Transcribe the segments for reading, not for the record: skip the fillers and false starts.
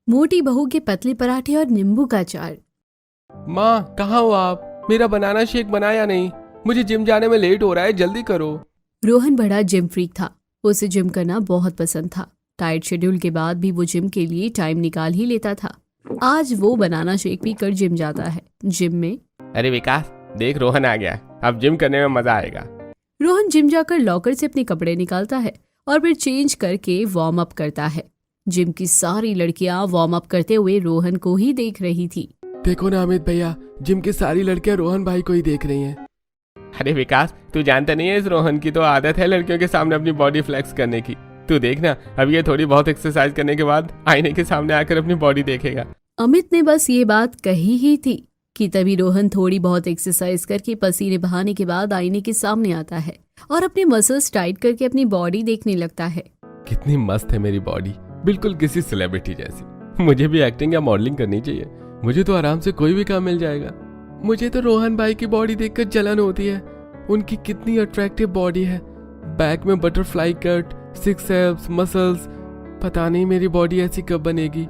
मोटी बहू के पतले पराठे और नींबू का अचार। माँ कहाँ हो आप? मेरा बनाना शेक बनाया नहीं। मुझे जिम जाने में लेट हो रहा है, जल्दी करो। रोहन बड़ा जिम फ्रीक था। उसे जिम करना बहुत पसंद था। टाइट शेड्यूल के बाद भी वो जिम के लिए टाइम निकाल ही लेता था। आज वो बनाना शेक पीकर जिम जाता है। जिम में अरे विकास देख, रोहन आ गया। अब जिम करने में मजा आएगा। रोहन जिम जाकर लॉकर से अपने कपड़े निकालता है और फिर चेंज करके वार्म अप करता है। जिम की सारी लड़कियां वार्म अप करते हुए रोहन को ही देख रही थी। देखो ना अमित भैया, जिम की सारी लड़कियां रोहन भाई को ही देख रही हैं। अरे विकास, तू जानता नहीं है, इस रोहन की तो आदत है लड़कियों के सामने अपनी बॉडी फ्लेक्स करने की। तू देखना, अब ये थोड़ी बहुत एक्सरसाइज करने के बाद आईने के सामने आकर अपनी बॉडी देखेगा। अमित ने बस ये बात कही ही थी कि तभी रोहन थोड़ी बहुत एक्सरसाइज करके पसीने बहाने के बाद आईने के सामने आता है और अपने मसल्स टाइट करके अपनी बॉडी देखने लगता है। कितनी मस्त है मेरी बॉडी, बिल्कुल किसी सेलिब्रिटी जैसी। मुझे भी एक्टिंग या मॉडलिंग करनी चाहिए। मुझे तो आराम से कोई भी काम मिल जाएगा। मुझे तो रोहन भाई की बॉडी देखकर जलन होती है। उनकी कितनी अट्रैक्टिव बॉडी है। बैक में बटरफ्लाई कट, 6 एब्स, मसल्स। पता नहीं मेरी बॉडी ऐसी कब बनेगी।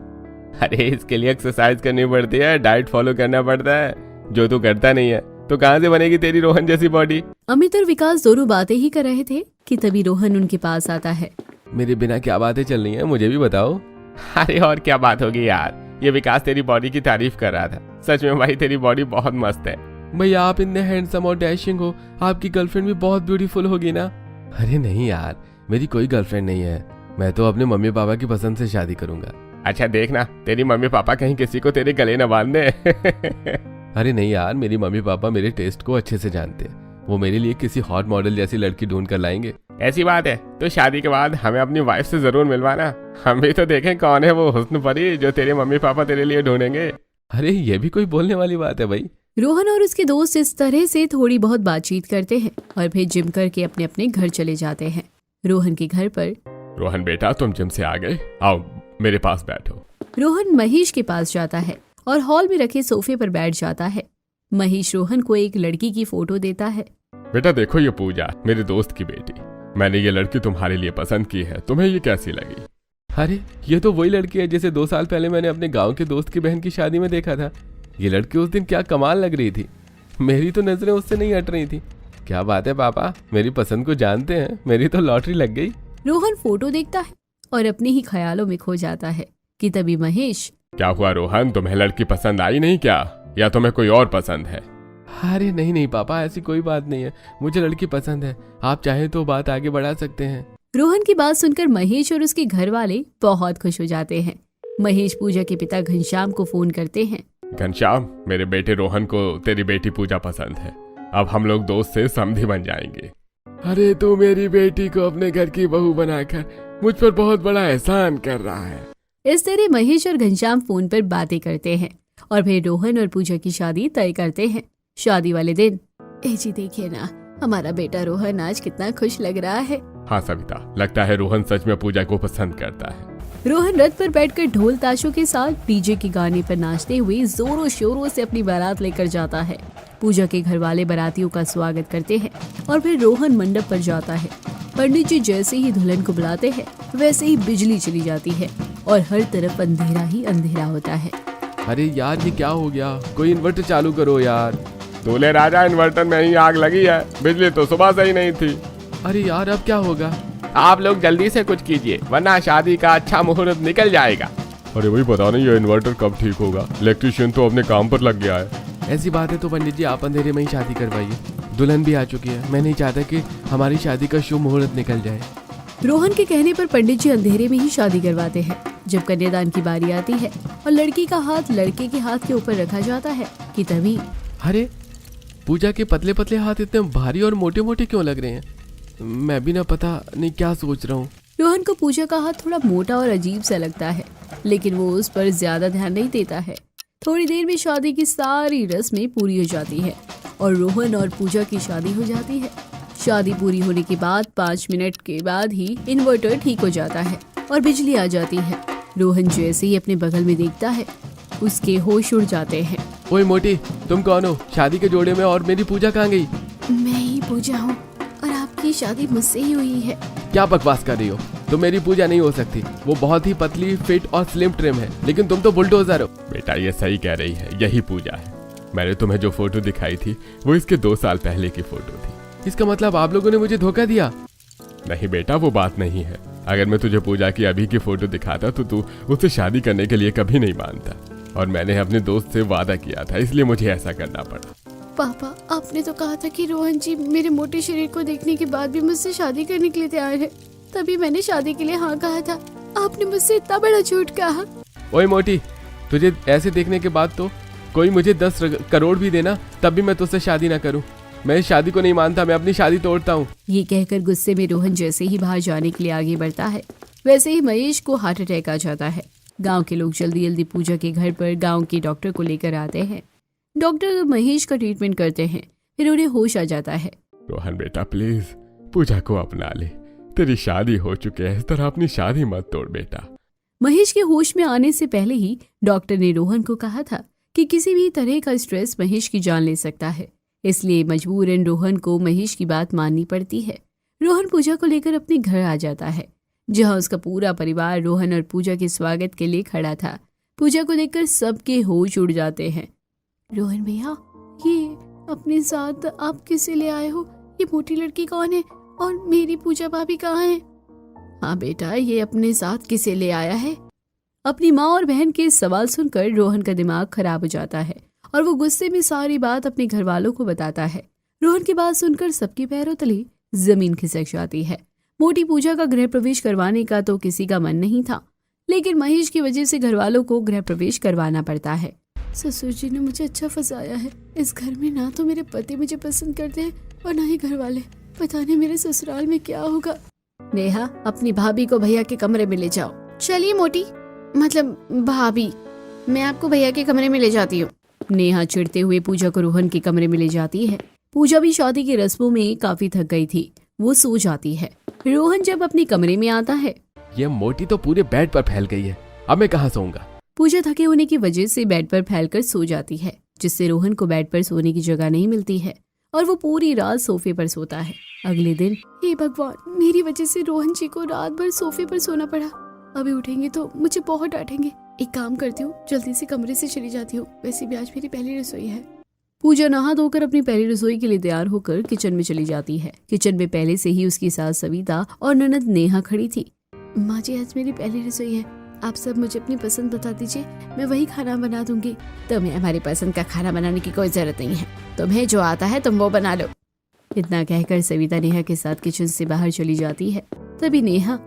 अरे इसके लिए एक्सरसाइज करनी पड़ती है, डाइट फॉलो करना पड़ता है, जो तू करता नहीं है। तो कहाँ से बनेगी तेरी रोहन जैसी बॉडी? अमित और विकास दोनों बातें ही कर रहे थे कि तभी रोहन उनके पास आता है। मेरे बिना क्या बातें चल रही हैं, मुझे भी बताओ। अरे और क्या बात होगी यार, ये विकास तेरी बॉडी की तारीफ कर रहा था। सच में भाई तेरी बॉडी बहुत मस्त है। भैया आप इतने हैंडसम और डैशिंग हो, आपकी गर्लफ्रेंड भी बहुत ब्यूटीफुल होगी ना? अरे नहीं यार, मेरी कोई गर्लफ्रेंड नहीं है। मैं तो अपने मम्मी पापा की पसंद से शादी करूंगा। अच्छा देखना, तेरी मम्मी पापा कहीं किसी को तेरे गले न बांध दे। अरे नहीं यार, मेरी मम्मी पापा मेरे टेस्ट को अच्छे से जानते हैं। वो मेरे लिए किसी हॉट मॉडल जैसी लड़की ढूंढ कर लाएंगे। ऐसी बात है तो शादी के बाद हमें अपनी वाइफ से जरूर मिलवाना। हम भी तो देखें कौन है वो हुस्न परी जो तेरे मम्मी पापा तेरे लिए ढूंढेंगे। अरे ये भी कोई बोलने वाली बात है भाई। रोहन और उसके दोस्त इस तरह से थोड़ी बहुत बातचीत करते हैं और फिर जिम करके अपने अपने घर चले जाते हैं। रोहन के घर पर रोहन बेटा, तुम जिम से आ गए, आओ मेरे पास बैठो। रोहन महेश के पास जाता है और हॉल में रखे सोफे पर बैठ जाता है। महेश रोहन को एक लड़की की फोटो देता है। बेटा देखो, ये पूजा मेरे दोस्त की बेटी। मैंने ये लड़की तुम्हारे लिए पसंद की है, तुम्हें ये कैसी लगी? अरे ये तो वही लड़की है जिसे 2 साल पहले मैंने अपने गांव के दोस्त की बहन की शादी में देखा था। ये लड़की उस दिन क्या कमाल लग रही थी। मेरी तो नजरें उससे नहीं हट रही थी। क्या बात है पापा, मेरी पसंद को जानते हैं। मेरी तो लॉटरी लग गई। रोहन फोटो देखता है और अपने ही ख्यालों में खो जाता है कि तभी महेश, क्या हुआ रोहन, तुम्हें लड़की पसंद आई नहीं क्या, या तुम्हें कोई और पसंद है? अरे नहीं नहीं पापा, ऐसी कोई बात नहीं है। मुझे लड़की पसंद है। आप चाहे तो बात आगे बढ़ा सकते हैं। रोहन की बात सुनकर महेश और उसके घर वाले बहुत खुश हो जाते हैं। महेश पूजा के पिता घनश्याम को फोन करते हैं। घनश्याम, मेरे बेटे रोहन को तेरी बेटी पूजा पसंद है। अब हम लोग दोस्त से समधी बन जाएंगे। अरे तू मेरी बेटी को अपने घर की बहू बनाकर मुझ पर बहुत बड़ा एहसान कर रहा है। इस तरह महेश और घनश्याम फोन पर बातें करते हैं और फिर रोहन और पूजा की शादी तय करते हैं। शादी वाले दिन, ए जी देखिए ना, हमारा बेटा रोहन आज कितना खुश लग रहा है। हाँ सविता, लगता है रोहन सच में पूजा को पसंद करता है। रोहन रथ पर बैठकर ढोल ताशों के साथ डीजे के गाने पर नाचते हुए जोरों शोरों से अपनी बारात लेकर जाता है। पूजा के घर वाले बारातियों का स्वागत करते हैं और फिर रोहन मंडप पर जाता है। पंडित जी जैसे ही दुल्हन को बुलाते हैं वैसे ही बिजली चली जाती है और हर तरफ अंधेरा ही अंधेरा होता है। अरे यार ये क्या हो गया, कोई इन्वर्टर चालू करो यार। दूल्हे राजा, इन्वर्टर में ही आग लगी है, बिजली तो सुबह से ही नहीं थी। अरे यार अब क्या होगा? आप लोग जल्दी से कुछ कीजिए वरना शादी का अच्छा मुहूर्त निकल जाएगा। अरे वही पता नहीं ये इन्वर्टर कब ठीक होगा, इलेक्ट्रिशियन तो अपने काम पर लग गया है। ऐसी बात है तो पंडित जी आप अंधेरे में ही शादी करवाइए। दुल्हन भी आ चुकी है, मैं नहीं चाहता कि हमारी शादी का शुभ मुहूर्त निकल जाए। रोहन के कहने पर पंडित जी अंधेरे में ही शादी करवाते हैं। जब कन्यादान की बारी आती है और लड़की का हाथ लड़के के हाथ के ऊपर रखा जाता है कि तभी, अरे पूजा के पतले पतले हाथ इतने भारी और मोटे मोटे क्यों लग रहे हैं? मैं भी ना पता नहीं क्या सोच रहा हूँ। रोहन को पूजा का हाथ थोड़ा मोटा और अजीब सा लगता है, लेकिन वो उस पर ज्यादा ध्यान नहीं देता है। थोड़ी देर में शादी की सारी रस्में पूरी हो जाती है और रोहन और पूजा की शादी हो जाती है। शादी पूरी होने के बाद 5 मिनट के बाद ही इन्वर्टर ठीक हो जाता है और बिजली आ जाती है। रोहन जैसे ही अपने बगल में देखता है उसके होश उड़ जाते हैं। ओए मोटी, तुम कौन हो? शादी के जोड़े में और मेरी पूजा कहाँ गई? मैं ही पूजा हूँ और आपकी शादी मुझसे ही हुई है। क्या बकवास कर रही हो? तो मेरी पूजा नहीं हो सकती। वो बहुत ही पतली, फिट और स्लिम ट्रिम है, लेकिन तुम तो बुलडोजर हो। बेटा ये सही कह रही है, यही पूजा है। मैंने तुम्हें जो फोटो दिखाई थी वो इसके 2 साल पहले की फोटो थी। इसका मतलब आप लोगों ने मुझे धोखा दिया? नहीं बेटा, वो बात नहीं है। अगर मैं तुझे पूजा की अभी की फोटो दिखाता तो तू उससे शादी करने के लिए कभी नहीं मानता, और मैंने अपने दोस्त से वादा किया था, इसलिए मुझे ऐसा करना पड़ा। पापा, आपने तो कहा था कि रोहन जी मेरे मोटे शरीर को देखने के बाद भी मुझसे शादी करने के लिए तैयार है, तभी मैंने शादी के लिए हाँ कहा था। आपने मुझसे इतना बड़ा झूठ कहा। ओए मोटी, तुझे ऐसे देखने के बाद तो कोई मुझे 10 करोड़ भी देना तब भी मैं तुझसे शादी ना करूं। मैं इस शादी को नहीं मानता, मैं अपनी शादी तोड़ता हूँ। ये कहकर गुस्से में रोहन जैसे ही बाहर जाने के लिए आगे बढ़ता है, वैसे ही महेश को हार्ट अटैक आ जाता है। गांव के लोग जल्दी जल्दी पूजा के घर पर गांव के डॉक्टर को लेकर आते हैं। डॉक्टर महेश का ट्रीटमेंट करते हैं, फिर उन्हें होश आ जाता है। रोहन बेटा प्लीज पूजा को अपना ले, तेरी शादी हो चुकी है, इस तरह अपनी शादी मत तोड़ बेटा। महेश के होश में आने से पहले ही डॉक्टर ने रोहन को कहा था कि किसी भी तरह का स्ट्रेस महेश की जान ले सकता है, इसलिए मजबूरन रोहन को महेश की बात माननी पड़ती है। रोहन पूजा को लेकर अपने घर आ जाता है, जहां उसका पूरा परिवार रोहन और पूजा के स्वागत के लिए खड़ा था। पूजा को देखकर सबके होश उड़ जाते हैं। रोहन भैया, ये अपने साथ आप किसे ले आए हो? ये मोटी लड़की कौन है और मेरी पूजा भाभी कहाँ है? हाँ बेटा, ये अपने साथ किसे ले आया है? अपनी माँ और बहन के सवाल सुनकर रोहन का दिमाग खराब हो जाता है और वो गुस्से में सारी बात अपने घर वालों को बताता है। रोहन की बात सुनकर सबके पैरों तले जमीन खिसक जाती है। मोटी पूजा का गृह प्रवेश करवाने का तो किसी का मन नहीं था, लेकिन महेश की वजह से घर वालों को गृह प्रवेश करवाना पड़ता है। ससुर जी ने मुझे अच्छा फंसाया है। इस घर में ना तो मेरे पति मुझे पसंद करते हैं और ना ही घर वाले। पता नहीं मेरे ससुराल में क्या होगा। नेहा, अपनी भाभी को भैया के कमरे में ले जाओ। चलिए मोटी, मतलब भाभी, मैं आपको भैया के कमरे में ले जाती हूँ। नेहा चिढ़ते हुए पूजा को रोहन के कमरे में ले जाती है। पूजा भी शादी की रस्मों में काफी थक गई थी, वो सो जाती है। रोहन जब अपने कमरे में आता है, ये मोटी तो पूरे बेड पर फैल गई है, अब मैं कहाँ सोऊंगा? पूजा थके होने की वजह से बेड पर फैलकर सो जाती है, जिससे रोहन को बेड पर सोने की जगह नहीं मिलती है और वो पूरी रात सोफे पर सोता है। अगले दिन, हे भगवान, मेरी वजह से रोहन जी को रात भर सोफे पर सोना पड़ा। अभी उठेंगे तो मुझे बहुत डांटेंगे। एक काम करती हूँ, जल्दी से कमरे से चली जाती हूँ। वैसे भी आज मेरी पहली रसोई है। पूजा नहा धोकर अपनी पहली रसोई के लिए तैयार होकर किचन में चली जाती है। किचन में पहले से ही उसकी सास सविता और ननद नेहा खड़ी थी। माँ जी, आज मेरी पहली रसोई है, आप सब मुझे अपनी पसंद बता दीजिए, मैं वही खाना बना दूंगी। तुम्हें हमारी पसंद का खाना बनाने की कोई जरूरत नहीं है, तुम्हें जो आता है तुम वो बना लो। इतना कहकर सविता नेहा के साथ किचन से बाहर चली जाती है। तभी नेहा,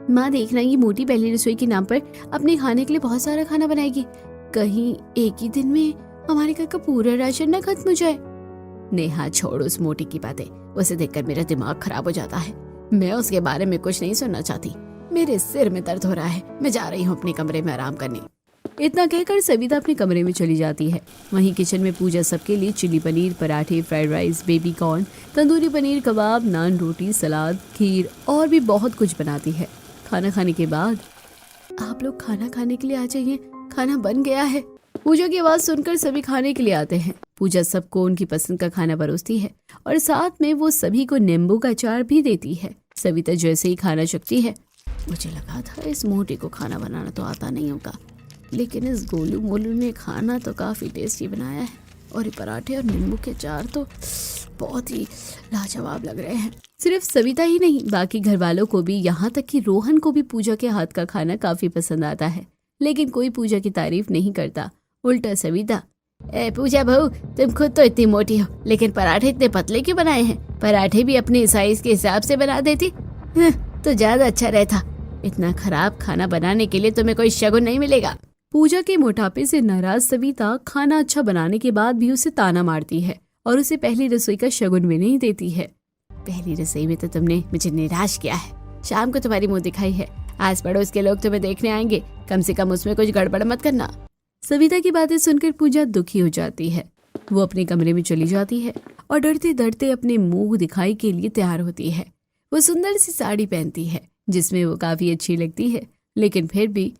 माँ देखना, ये मोटी पहली रसोई के नाम पर अपने खाने के लिए बहुत सारा खाना बनाएगी, कहीं एक ही दिन में हमारे घर का पूरा राशन न खत्म हो जाए। नेहा, छोड़ उस मोटी की बातें, उसे देखकर मेरा दिमाग खराब हो जाता है। मैं उसके बारे में कुछ नहीं सुनना चाहती। मेरे सिर में दर्द हो रहा है, मैं जा रही हूँ अपने कमरे में आराम करने। इतना कहकर सविता अपने कमरे में चली जाती है। वहीं किचन में पूजा सबके लिए चिली पनीर, पराठे, fried rice, baby corn, tandoori paneer, kebab, naan, रोटी, सलाद, खीर और भी बहुत कुछ बनाती है। खाना खाने के बाद, आप लोग खाना खाने के लिए आ जाइए, खाना बन गया है। पूजा की आवाज सुनकर सभी खाने के लिए आते हैं। पूजा सबको उनकी पसंद का खाना परोसती है और साथ में वो सभी को नींबू का अचार भी देती है। सविता जैसे ही खाना चखती है, मुझे लगा था इस मोटी को खाना बनाना तो आता नहीं होगा, लेकिन इस गोलू मोलू ने खाना तो काफ़ी टेस्टी बनाया है और ये पराठे और नींबू के अचार तो बहुत ही लाजवाब लग रहे हैं। सिर्फ सविता ही नहीं, बाकी घर वालों को भी, यहाँ तक कि रोहन को भी पूजा के हाथ का खाना काफ़ी पसंद आता है, लेकिन कोई पूजा की तारीफ नहीं करता। उल्टा सविता, ए पूजा बहू, तुम खुद तो इतनी मोटी हो, लेकिन पराठे इतने पतले क्यों बनाए हैं? पराठे भी अपने साइज के हिसाब से बना देती तो ज्यादा अच्छा रहता। इतना खराब खाना बनाने के लिए तुम्हें कोई शगुन नहीं मिलेगा। पूजा के मोटापे से नाराज सविता खाना अच्छा बनाने के बाद भी उसे ताना मारती है और उसे पहली रसोई का शगुन भी नहीं देती है। पहली रसोई में तो तुमने मुझे निराश किया है। शाम को तुम्हारी मुंह दिखाई है, आस पड़ोस के लोग तुम्हें देखने आएंगे, कम से कम उसमें कुछ गड़बड़ मत करना। सविता की बातें सुनकर पूजा दुखी हो जाती है। वो अपने कमरे में चली जाती है और डरते डरते अपने मुंह दिखाई के लिए तैयार होती है। वो सुंदर सी साड़ी पहनती है जिसमें वो काफी अच्छी लगती है, लेकिन फिर भी,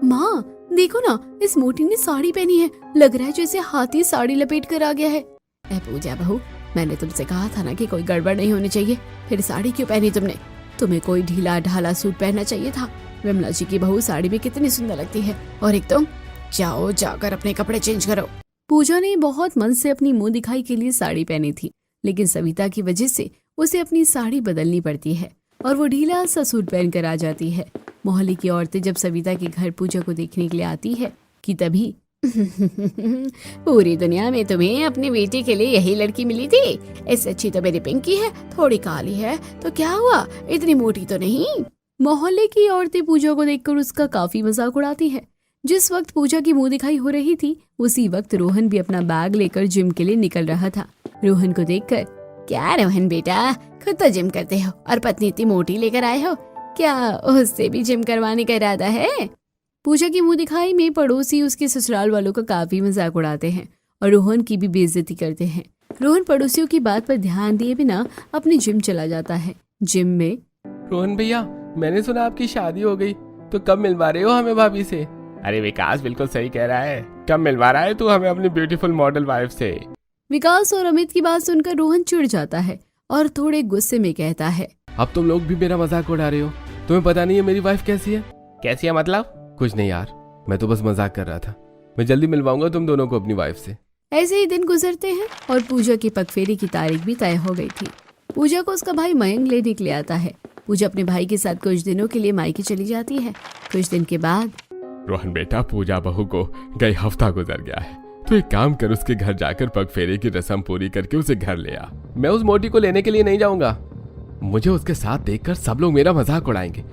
माँ देखो ना, इस मोटी ने साड़ी पहनी है, लग रहा है जैसे हाथी साड़ी लपेट कर आ गया है। ए पूजा बहू, मैंने तुमसे कहा था ना कि कोई गड़बड़ नहीं होनी चाहिए, फिर साड़ी क्यों पहनी तुमने? तुम्हें कोई ढीला ढाला सूट पहनना चाहिए था। विमला जी की बहू साड़ी में कितनी सुंदर लगती है, और एक तुम, जाओ जाकर अपने कपड़े चेंज करो। पूजा ने बहुत मन से अपनी मुंह दिखाई के लिए साड़ी पहनी थी, लेकिन सविता की वजह से उसे अपनी साड़ी बदलनी पड़ती है और वो ढीला सा सूट पहनकर आ जाती है। मोहल्ले की औरतें जब सविता के घर पूजा को देखने के लिए आती है कि तभी पूरी दुनिया में तुम्हें अपनी बेटी के लिए यही लड़की मिली थी, इससे अच्छी तो मेरी पिंकी है, थोड़ी काली है तो क्या हुआ, इतनी मोटी तो नहीं। मोहल्ले की औरतें पूजा को देखकर उसका काफी मजाक उड़ाती है। जिस वक्त पूजा की मुंह दिखाई हो रही थी, उसी वक्त रोहन भी अपना बैग लेकर जिम के लिए निकल रहा था। रोहन को देखकर, क्या रोहन बेटा, खुद तो जिम करते हो और पत्नी इतनी मोटी लेकर आए हो, क्या उससे भी जिम करवाने का इरादा है? पूजा की मुंह दिखाई में पड़ोसी उसके ससुराल वालों का काफी मजाक उड़ाते हैं और रोहन की भी बेइज्जती करते हैं। रोहन पड़ोसियों की बात पर ध्यान दिए बिना अपनी जिम चला जाता है। जिम में, रोहन भैया, मैंने सुना आपकी शादी हो गई, तो कब मिलवा रहे हो हमें भाभी से? अरे विकास बिल्कुल सही कह रहा है, कब मिलवा रहा है तू हमें अपनी ब्यूटीफुल मॉडल वाइफ से? विकास और अमित की बात सुनकर रोहन चिढ़ जाता है और थोड़े गुस्से में कहता है, अब तुम लोग भी मेरा मजाक उड़ा रहे हो, तुम्हें पता नहीं है मेरी वाइफ कैसी है? कैसी है मतलब? कुछ नहीं यार, मैं तो बस मजाक कर रहा था। मैं जल्दी मिलवाऊंगा तुम दोनों को अपनी वाइफ से। ऐसे ही दिन गुजरते हैं और पूजा की पगफेरी की तारीख भी तय हो गई थी। पूजा को उसका भाई मयंक लेने के लिए आता है। पूजा अपने भाई के साथ कुछ दिनों के लिए मायके चली जाती है। कुछ दिन के बाद, रोहन बेटा, पूजा बहू को गए हफ्ता गुजर गया है, तो एक काम कर, उसके घर जाकर पगफेरे की रस्म पूरी करके उसे घर ले आ। मैं उस मोटी को लेने के लिए नहीं जाऊंगा, मुझे उसके साथ देखकर सब लोग मेरा मजाक उड़ाएंगे।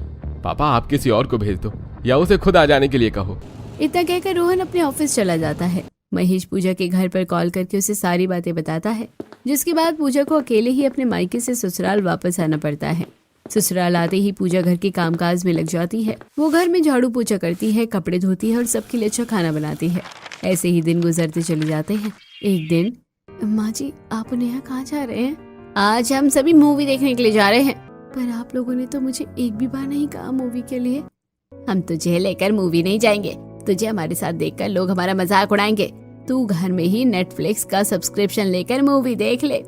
पापा, आप किसी और को भेज दो या उसे खुद आ जाने के लिए कहो। इतना कहकर रोहन अपने ऑफिस चला जाता है। महेश पूजा के घर पर कॉल करके उसे सारी बातें बताता है, जिसके बाद पूजा को अकेले ही अपने मायके से ससुराल वापस आना पड़ता है। ससुराल आते ही पूजा घर के कामकाज में लग जाती है। वो घर में झाड़ू पोछा करती है, कपड़े धोती है और सबके लिए अच्छा खाना बनाती है। ऐसे ही दिन गुजरते चले जाते हैं। एक दिन, अम्मा जी, आप उन्हें यहाँ कहाँ जा रहे हैं? आज हम सभी मूवी देखने के लिए जा रहे हैं। पर आप लोगों ने तो मुझे एक भी बार नहीं कहा मूवी के लिए। हम तुझे लेकर मूवी नहीं जाएंगे, तुझे हमारे साथ देखकर लोग हमारा मजाक उड़ाएंगे। तू घर में ही नेटफ्लिक्स का सब्सक्रिप्शन लेकर मूवी देख ले,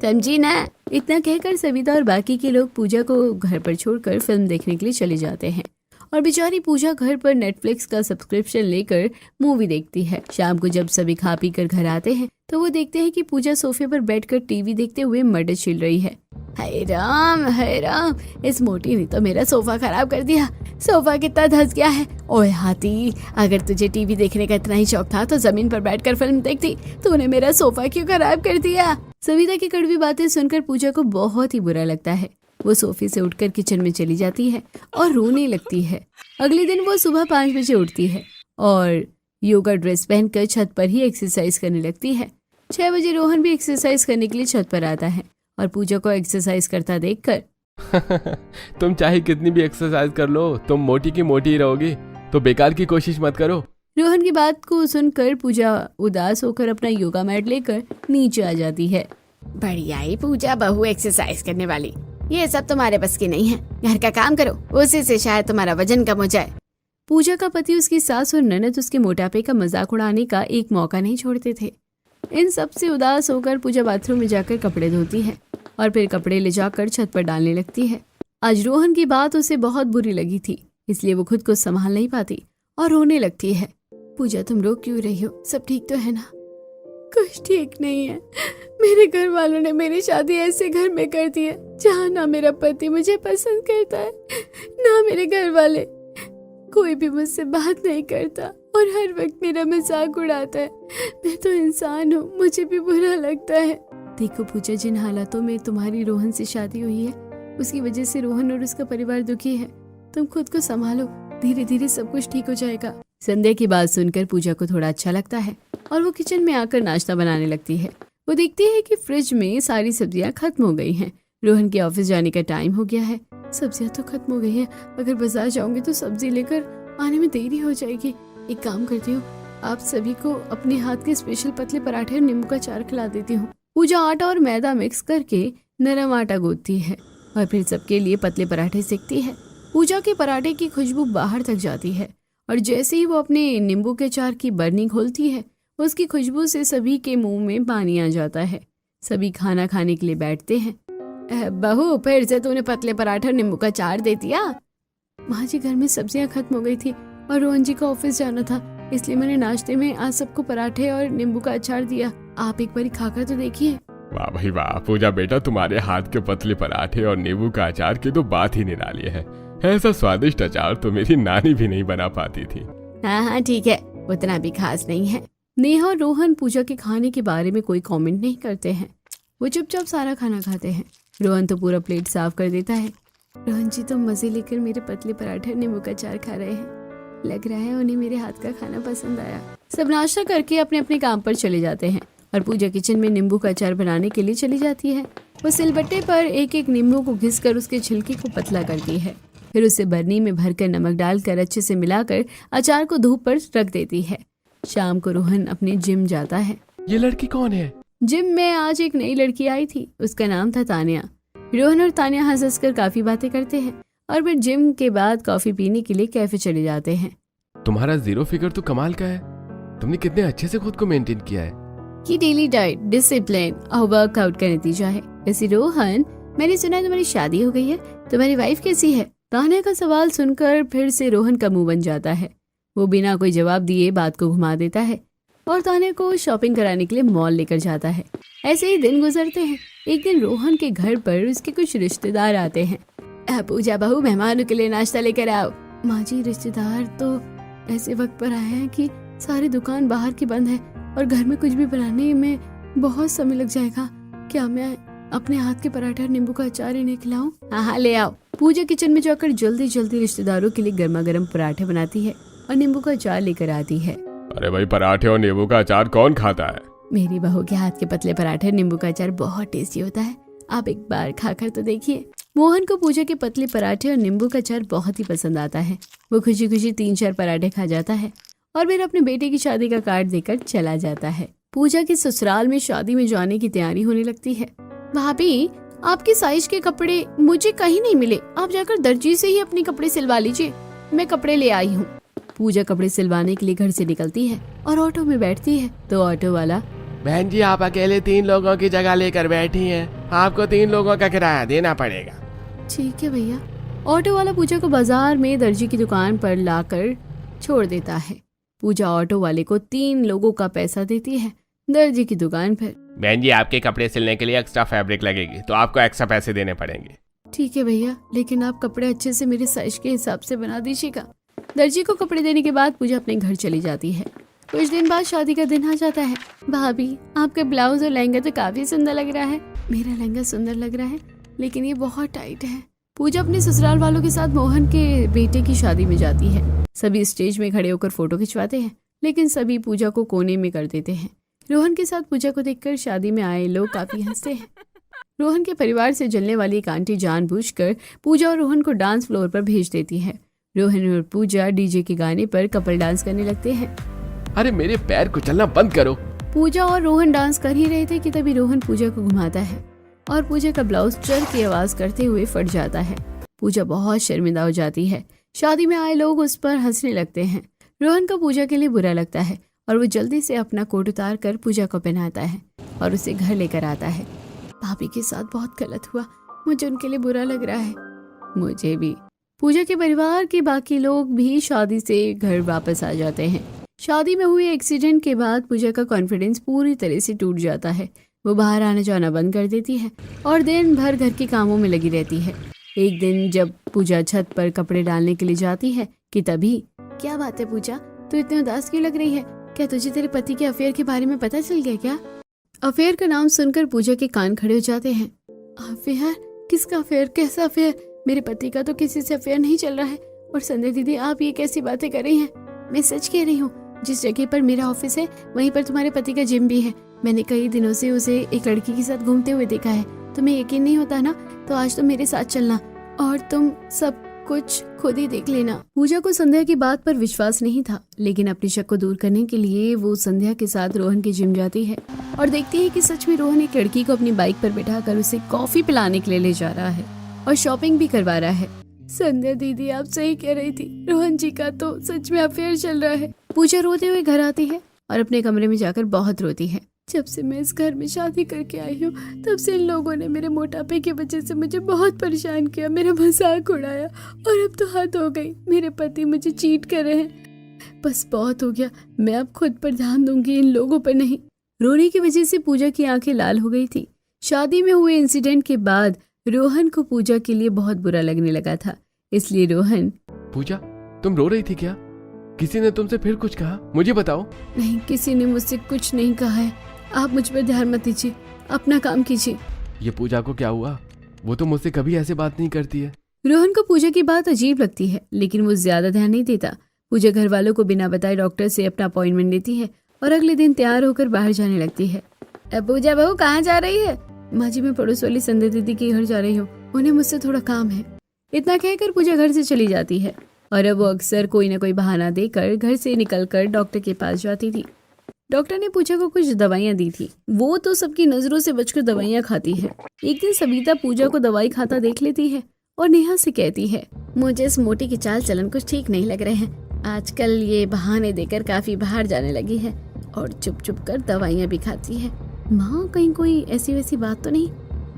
समझी ना? इतना कहकर सविता और बाकी के लोग पूजा को घर पर छोड़कर फिल्म देखने के लिए चले जाते हैं और बेचारी पूजा घर पर नेटफ्लिक्स का सब्सक्रिप्शन लेकर मूवी देखती है। शाम को जब सभी खा पी कर घर आते हैं तो वो देखते हैं कि पूजा सोफे पर बैठकर टीवी देखते हुए मर्डर छिल रही है। हाय राम, इस मोटी ने तो मेरा सोफा खराब कर दिया। सोफा कितना धंस गया है। ओए हाथी, अगर तुझे टीवी देखने का इतना ही शौक था तो जमीन पर बैठकर फिल्म देखती, तूने मेरा सोफा क्यों खराब कर दिया? सविता की कड़वी बातें सुनकर पूजा को बहुत ही बुरा लगता है। वो सोफे से उठकर किचन में चली जाती है और रोने लगती है। अगले दिन वो सुबह 5 बजे उठती है और योगा ड्रेस पहनकर छत पर ही एक्सरसाइज करने लगती है। 6 बजे रोहन भी एक्सरसाइज करने के लिए छत पर आता है और पूजा को एक्सरसाइज करता देखकर तुम चाहे कितनी भी एक्सरसाइज कर लो, तुम मोटी की मोटी ही रहोगी, तो बेकार की कोशिश मत करो। रोहन की बात को सुनकर पूजा उदास होकर अपना योगा मैट लेकर नीचे आ जाती है। बढ़िया ही पूजा बहू एक्सरसाइज करने वाली, ये सब तुम्हारे बस की नहीं है। घर का काम करो, उसी से शायद तुम्हारा वजन कम हो जाए। पूजा का पति, उसकी सास और ननद उसके मोटापे का मजाक उड़ाने का एक मौका नहीं छोड़ते थे। इन सब से उदास होकर पूजा बाथरूम में जाकर कपड़े धोती है और फिर कपड़े ले जाकर छत पर डालने लगती है। आज रोहन की बात उसे बहुत बुरी लगी थी, इसलिए वो खुद को संभाल नहीं पाती और रोने लगती है। पूजा, तुम रो क्यों रही हो? सब ठीक तो है ना? कुछ ठीक नहीं है। मेरे घर वालों ने मेरी शादी ऐसे घर में कर दी है जहाँ ना मेरा पति मुझे पसंद करता है, ना मेरे घर वाले। कोई भी मुझसे बात नहीं करता और हर वक्त मेरा मजाक उड़ाता है। मैं तो इंसान हूँ, मुझे भी बुरा लगता है। देखो पूजा, जिन हालातों में तुम्हारी रोहन से शादी हुई है, उसकी वजह से रोहन और उसका परिवार दुखी है। तुम खुद को संभालो, धीरे धीरे सब कुछ ठीक हो जाएगा। संध्या की बात सुनकर पूजा को थोड़ा अच्छा लगता है और वो किचन में आकर नाश्ता बनाने लगती है। वो देखती है कि फ्रिज में सारी सब्जियां खत्म हो गई हैं। रोहन के ऑफिस जाने का टाइम हो गया है। सब्जियां तो खत्म हो गई हैं, अगर बाजार जाऊंगी तो सब्जी लेकर आने में देरी हो जाएगी। एक काम करती हूँ, आप सभी को अपने हाथ के स्पेशल पतले पराठे और नींबू का अचार खिला देती हूँ। पूजा आटा और मैदा मिक्स करके नरम आटा गूंथती है और फिर सबके लिए पतले पराठे सेकती है। पूजा के पराठे की खुशबू बाहर तक जाती है और जैसे ही वो अपने नींबू के अचार की बर्नी खोलती है, उसकी खुशबू से सभी के मुंह में पानी आ जाता है। सभी खाना खाने के लिए बैठते हैं। बहू फिर से तूने पतले पराठे और नींबू का अचार दे दिया। माँ जी घर में सब्जियां खत्म हो गई थी और रोहन जी को ऑफिस जाना था, इसलिए मैंने नाश्ते में आज सबको पराठे और नींबू का अचार दिया। आप एक बार खाकर तो देखिए। वाह भाई वाह पूजा बेटा, तुम्हारे हाथ के पतले पराठे और नींबू का अचार की तो बात ही निराली है। ऐसा स्वादिष्ट अचार तो मेरी नानी भी नहीं बना पाती थी। हाँ ठीक है, उतना भी खास नहीं है। नेहा और रोहन पूजा के खाने के बारे में कोई कमेंट नहीं करते हैं, वो चुपचाप सारा खाना खाते हैं। रोहन तो पूरा प्लेट साफ कर देता है। रोहन जी तो मजे लेकर मेरे पतले पराठे और नींबू का अचार खा रहे हैं, लग रहा है उन्हें मेरे हाथ का खाना पसंद आया। सब नाश्ता करके अपने अपने काम पर चले जाते हैं और पूजा किचन में नींबू का अचार बनाने के लिए चली जाती है। वो सिलबट्टे पर एक एक नींबू को घिसकर उसके छिलके को पतला करती है, फिर उसे बरनी में भरकर नमक डालकर अच्छे से मिलाकर अचार को धूप पर रख देती है। शाम को रोहन अपने जिम जाता है। ये लड़की कौन है? जिम में आज एक नई लड़की आई थी, उसका नाम था तानिया। रोहन और तानिया हंस हंस कर काफी बातें करते हैं और फिर जिम के बाद कॉफी पीने के लिए कैफे चले जाते हैं। तुम्हारा जीरो फिगर तो कमाल का है, तुमने कितने अच्छे से खुद को मेंटेन किया है। कि डेली डाइट, डिसिप्लिन और वर्कआउट का नतीजा है। वैसे रोहन, मैंने सुना है तुम्हारी शादी हो गई है, तुम्हारी वाइफ कैसी है? तानिया का सवाल सुनकर फिर से रोहन का मुंह बन जाता है। वो बिना कोई जवाब दिए बात को घुमा देता है और तानिया को शॉपिंग कराने के लिए मॉल लेकर जाता है। ऐसे ही दिन गुजरते हैं। एक दिन रोहन के घर पर उसके कुछ रिश्तेदार आते हैं। पूजा बहू, मेहमानों के लिए नाश्ता लेकर आओ। माँ जी, रिश्तेदार तो ऐसे वक्त पर आए हैं कि सारी दुकान बाहर की बंद है और घर में कुछ भी बनाने में बहुत समय लग जाएगा। क्या मैं अपने हाथ के पराठे और नींबू का अचार इन्हें खिलाऊं? हाँ ले आओ। पूजा किचन में जाकर जल्दी जल्दी रिश्तेदारों के लिए गर्मा गर्म पराठे बनाती है और नींबू का अचार लेकर आती है। अरे भाई, पराठे और नींबू का अचार कौन खाता है? मेरी बहू के हाथ के पतले पराठे नींबू का अचार बहुत टेस्टी होता है, आप एक बार खाकर तो देखिए। मोहन को पूजा के पतले पराठे और नींबू का अचार बहुत ही पसंद आता है। वो खुशी खुशी 3-4 पराठे खा जाता है और फिर अपने बेटे की शादी का कार्ड देकर चला जाता है। पूजा के ससुराल में शादी में जाने की तैयारी होने लगती है। भाभी, आपके साइज के कपड़े मुझे कहीं नहीं मिले, आप जाकर दर्जी से ही अपने कपड़े सिलवा लीजिए, मैं कपड़े ले आई हूँ। पूजा कपड़े सिलवाने के लिए घर से निकलती है और ऑटो में बैठती है तो ऑटो वाला, बहन जी आप अकेले 3 लोगों की जगह लेकर बैठी हैं, आपको 3 लोगों का किराया देना पड़ेगा। ठीक है भैया। ऑटो वाला पूजा को बाजार में दर्जी की दुकान पर लाकर छोड़ देता है। पूजा ऑटो वाले को 3 लोगों का पैसा देती है दर्जी की दुकान पर। बहन जी, आपके कपड़े सिलने के लिए एक्स्ट्रा फैब्रिक लगेगी तो आपको एक्स्ट्रा पैसे देने पड़ेंगे। ठीक है भैया, लेकिन आप कपड़े अच्छे से मेरे साइज के हिसाब से बना दीजिएगा। दर्जी को कपड़े देने के बाद पूजा अपने घर चली जाती है। कुछ दिन बाद शादी का दिन आ जाता है। भाभी, आपका ब्लाउज और लहंगा तो काफी सुंदर लग रहा है। मेरा लहंगा सुंदर लग रहा है लेकिन ये बहुत टाइट है। पूजा अपने ससुराल वालों के साथ मोहन के बेटे की शादी में जाती है। सभी स्टेज में खड़े होकर फोटो खिंचवाते हैं लेकिन सभी पूजा को कोने में कर देते हैं। रोहन के साथ पूजा को देखकर शादी में आए लोग काफी हंसते हैं। रोहन के परिवार से जलने वाली एक आंटी जानबूझकर पूजा और रोहन को डांस फ्लोर पर भेज देती है। रोहन और पूजा डीजे के गाने पर कपल डांस करने लगते हैं। अरे मेरे पैर को चलना बंद करो। पूजा और रोहन डांस कर ही रहे थे कि तभी रोहन पूजा को घुमाता है और पूजा का ब्लाउज चर की आवाज करते हुए फट जाता है। पूजा बहुत शर्मिंदा हो जाती है। शादी में आए लोग उस पर हंसने लगते हैं। रोहन को पूजा के लिए बुरा लगता है और वो जल्दी से अपना कोट उतार कर पूजा को पहनाता है और उसे घर लेकर आता है। भाभी के साथ बहुत गलत हुआ, मुझे उनके लिए बुरा लग रहा है। मुझे भी। पूजा के परिवार के बाकी लोग भी शादी से घर वापस आ जाते हैं। शादी में हुए एक्सीडेंट के बाद पूजा का कॉन्फिडेंस पूरी तरह से टूट जाता है। वो बाहर आना जाना बंद कर देती है और दिन भर घर के कामों में लगी रहती है। एक दिन जब पूजा छत पर कपड़े डालने के लिए जाती है कि तभी, क्या बात है पूजा, तू इतनी उदास क्यों लग रही है? क्या तुझे तेरे पति के अफेयर के बारे में पता चल गया क्या? अफेयर का नाम सुनकर पूजा के कान खड़े हो जाते हैं। अफेयर? किसका अफेयर? कैसा अफेयर? मेरे पति का तो किसी से अफेयर नहीं चल रहा है। और संध्या दीदी, आप ये कैसी बातें कर रही हैं? मैं सच कह रही हूँ। जिस जगह पर मेरा ऑफिस है वहीं पर तुम्हारे पति का जिम भी है। मैंने कई दिनों से उसे एक लड़की के साथ घूमते हुए देखा है। तुम्हें यकीन नहीं होता ना, तो आज तुम मेरे साथ चलना और तुम सब कुछ खुद ही देख लेना। पूजा को संध्या की बात पर विश्वास नहीं था, लेकिन अपने शक को दूर करने के लिए वो संध्या के साथ रोहन के जिम जाती है और देखती है कि सच में रोहन एक लड़की को अपनी बाइक पर बिठाकर उसे कॉफी पिलाने के लिए ले जा रहा है और शॉपिंग भी करवा रहा है। संध्या दीदी, आप सही कह रही थी, रोहन जी का तो सच में अफेयर चल रहा है। पूजा रोते हुए घर आती है और अपने कमरे में जाकर बहुत रोती है। जब से मैं इस घर में शादी करके आई हूँ तब से इन लोगों ने मेरे मोटापे की वजह से मुझे बहुत परेशान किया, मेरा मजाक उड़ाया और अब तो हद हो गई। मेरे पति मुझे चीट कर रहे हैं। बस बहुत हो गया, मैं अब खुद पर ध्यान दूंगी, इन लोगों पर नहीं। रोने की वजह से पूजा की आंखें लाल हो गई थी। शादी में हुए इंसिडेंट के बाद रोहन को पूजा के लिए बहुत बुरा लगने लगा था, इसलिए रोहन। पूजा, तुम रो रही थी क्या? किसी ने तुमसे फिर कुछ कहा? मुझे बताओ। नहीं, किसी ने मुझसे कुछ नहीं कहा है। आप मुझ पर ध्यान मत दीजिए, अपना काम कीजिए। ये पूजा को क्या हुआ? वो तो मुझसे कभी ऐसे बात नहीं करती है। रोहन को पूजा की बात अजीब लगती है, लेकिन वो ज्यादा ध्यान नहीं देता। पूजा घर वालों को बिना बताए डॉक्टर से अपना अपॉइंटमेंट लेती है और अगले दिन तैयार होकर बाहर जाने लगती है। पूजा बहू कहाँ जा रही है? माँ जी, मैं पड़ोस वाली संध्या दीदी के घर जा रही हूँ, उन्हें मुझसे थोड़ा काम है। इतना कहकर पूजा घर से चली जाती है और अब वो अक्सर कोई न कोई बहाना देकर घर से निकलकर डॉक्टर के पास जाती थी। डॉक्टर ने पूजा को कुछ दवाइयाँ दी थी। वो तो सबकी नजरों से बचकर दवाइयाँ खाती है। एक दिन सविता पूजा को दवाई खाता देख लेती है और नेहा से कहती है, मुझे इस मोटी की चाल चलन कुछ ठीक नहीं लग रहे हैं। आजकल ये बहाने देकर काफी बाहर जाने लगी है और चुप चुप कर दवाइयाँ भी खाती है। माँ, कहीं कोई ऐसी वैसी बात तो नहीं?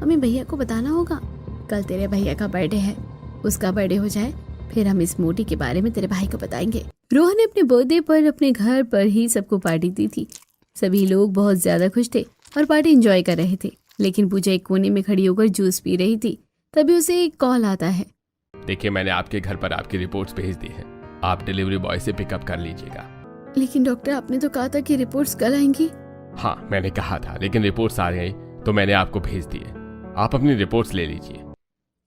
हमें भैया को बताना होगा। कल तेरे भैया का बर्थडे है, उसका बर्थडे हो जाए फिर हम इस मोटी के बारे में तेरे भाई को बताएंगे। रोहन ने अपने बर्थडे पर अपने घर पर ही सबको पार्टी दी थी। सभी लोग बहुत ज्यादा खुश थे और पार्टी एंजॉय कर रहे थे, लेकिन पूजा एक कोने में खड़ी होकर जूस पी रही थी। तभी उसे एक कॉल आता है। देखिए, मैंने आपके घर पर आपकी रिपोर्ट्स भेज दी है, आप डिलीवरी बॉय से पिकअप कर लीजिएगा। लेकिन डॉक्टर, आपने तो कहा था कि रिपोर्ट्स कल आएंगी। हाँ, मैंने कहा था, लेकिन रिपोर्ट्स आ गई तो मैंने आपको भेज दी है। आप अपनी रिपोर्ट्स ले लीजिए।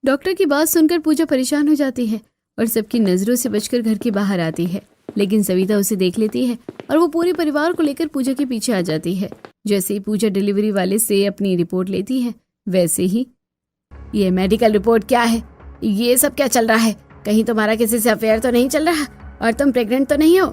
डॉक्टर की बात सुनकर पूजा परेशान हो जाती है और सबकी नजरों से बचकर घर के बाहर आती है, लेकिन सविता उसे देख लेती है और वो पूरे परिवार को लेकर पूजा के पीछे आ जाती है। जैसे ही पूजा डिलीवरी वाले से अपनी रिपोर्ट लेती है, वैसे ही, ये मेडिकल रिपोर्ट क्या है? ये सब क्या चल रहा है? कहीं तुम्हारा किसी से अफेयर तो नहीं चल रहा और तुम प्रेग्नेंट तो नहीं हो?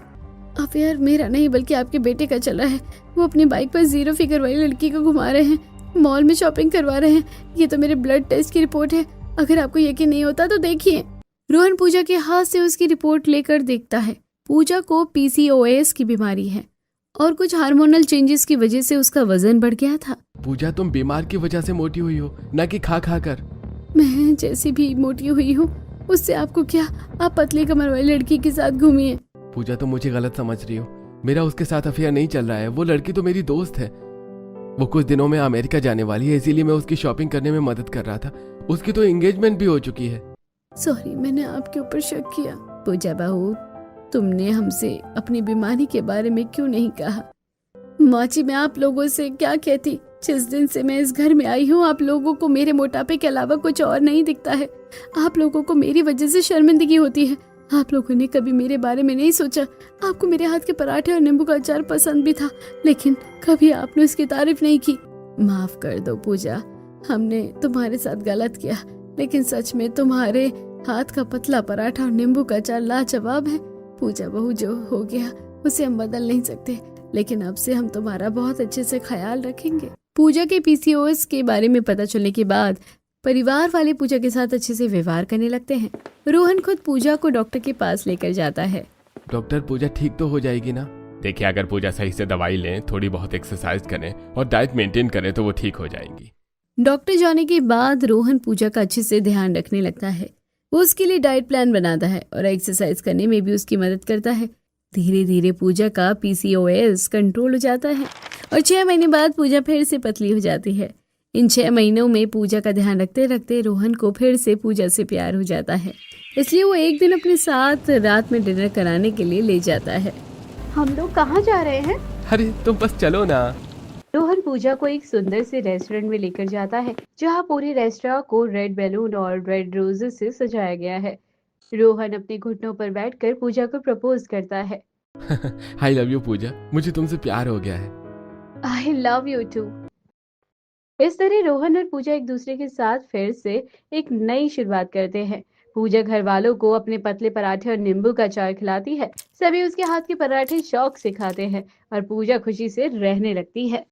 अफेयर मेरा नहीं बल्कि आपके बेटे का चल रहा है। वो अपनी बाइक पर 0 फिगर वाली लड़की को घुमा रहे हैं, मॉल में शॉपिंग करवा रहे हैं। ये तो मेरे ब्लड टेस्ट की रिपोर्ट है, अगर आपको यकीन नहीं होता तो देखिए। रोहन पूजा के हाथ से उसकी रिपोर्ट लेकर देखता है। पूजा को PCOS की बीमारी है और कुछ हार्मोनल चेंजेस की वजह से उसका वजन बढ़ गया था। पूजा, तुम बीमार की वजह से मोटी हुई हो, न कि खा खा कर। मैं जैसी भी मोटी हुई हूँ, उससे आपको क्या? आप पतली कमर वाली लड़की के साथ घूमिए। पूजा, तुम मुझे गलत समझ रही हो। मेरा उसके साथ अफेयर नहीं चल रहा है। वो लड़की तो मेरी दोस्त है। वो कुछ दिनों में अमेरिका जाने वाली है, इसीलिए मैं उसकी शॉपिंग करने में मदद कर रहा था। उसकी तो एंगेजमेंट भी हो चुकी है। सॉरी, मैंने आपके ऊपर शक किया। पूजा बहू, तुमने हमसे अपनी बीमारी के बारे में क्यों नहीं कहा? माची, मैं आप लोगों से क्या कहती? जिस दिन से मैं इस घर में आई हूँ, आप लोगों को मेरे मोटापे के अलावा कुछ और नहीं दिखता है। आप लोगों को मेरी वजह से शर्मिंदगी होती है। आप लोगों ने कभी मेरे बारे में नहीं सोचा। आपको मेरे हाथ के पराठे और नींबू का अचार पसंद भी था, लेकिन कभी आपने उसकी तारीफ नहीं की। माफ कर दो पूजा, हमने तुम्हारे साथ गलत किया, लेकिन सच में तुम्हारे हाथ का पतला पराठा और नींबू का अचार लाजवाब है। पूजा बहू, जो हो गया उसे हम बदल नहीं सकते, लेकिन अब से हम तुम्हारा बहुत अच्छे से ख्याल रखेंगे। पूजा के PCOS के बारे में पता चलने के बाद परिवार वाले पूजा के साथ अच्छे से व्यवहार करने लगते हैं। रोहन खुद पूजा को डॉक्टर के पास लेकर जाता है। डॉक्टर, पूजा ठीक तो हो जाएगी ना? देखिए, अगर पूजा सही से दवाई लें, थोड़ी बहुत एक्सरसाइज करें और डाइट मेंटेन करें तो वो ठीक हो जाएंगी। डॉक्टर जाने के बाद रोहन पूजा का अच्छे से ध्यान रखने लगता है। वो उसके लिए डाइट प्लान बनाता है और एक्सरसाइज करने में भी उसकी मदद करता है। धीरे धीरे पूजा का PCOS कंट्रोल हो जाता है और 6 महीने बाद पूजा फिर से पतली हो जाती है। इन 6 महीनों में पूजा का ध्यान रखते रखते रोहन को फिर से पूजा से प्यार हो जाता है, इसलिए वो एक दिन अपने साथ रात में डिनर कराने के लिए ले जाता है। हम लोग कहाँ जा रहे हैं? अरे तुम बस चलो ना। रोहन पूजा को एक सुंदर से रेस्टोरेंट में लेकर जाता है, जहाँ पूरे रेस्टोरेंट को रेड बैलून और रेड रोजेस से सजाया गया है। रोहन अपने घुटनों पर बैठकर पूजा को प्रपोज करता है। आई लव यू पूजा, मुझे तुमसे प्यार हो गया है। I love you too. इस तरह रोहन और पूजा एक दूसरे के साथ फिर से एक नई शुरुआत करते हैं। पूजा घर वालों को अपने पतले पराठे और नींबू का अचार खिलाती है। सभी उसके हाथ के पराठे शौक से खाते हैं और पूजा खुशी से रहने लगती है।